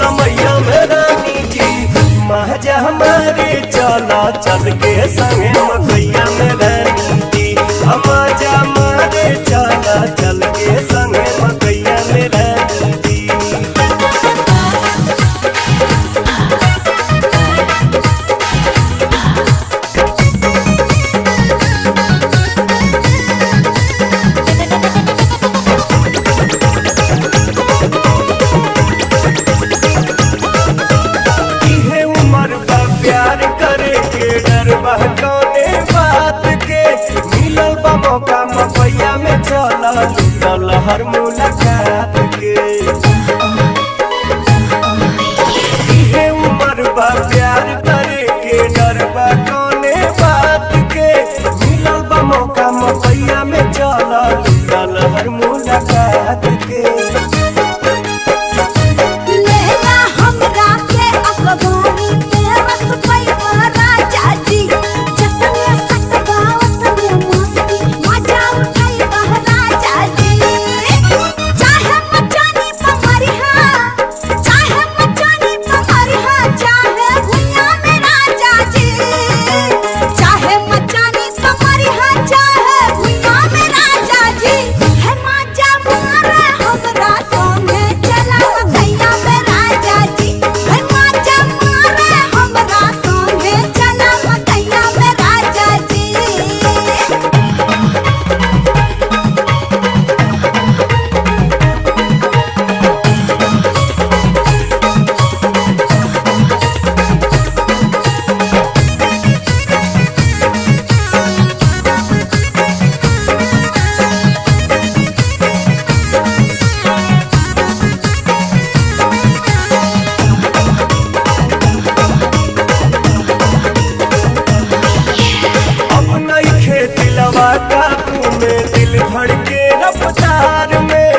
समैया में रानी जी महाजा हमारे चला चल के संगे मकैया में रानी जी महाजा हमारे चला चल के संगे मकैया में रानी जी। कौने बात के मिलल बा मौका मकैया में चला लूटल हर मुलाकात के इहे उम्र बा प्यार करे के डर बा कौने बात के मिलल बा मौका मकैया में चला लूटल हर मुलाकात के। काबू में दिल धड़के रफ्तार में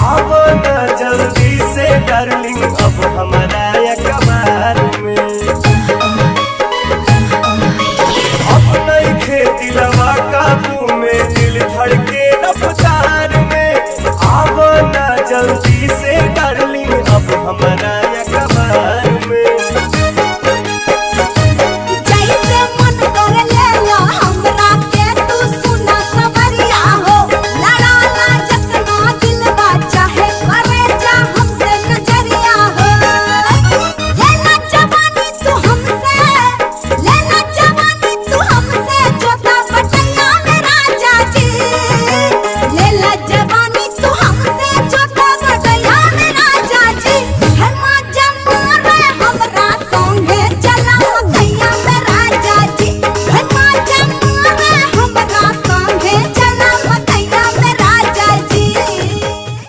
आओ ना जल्दी से डार्लिंग अब हम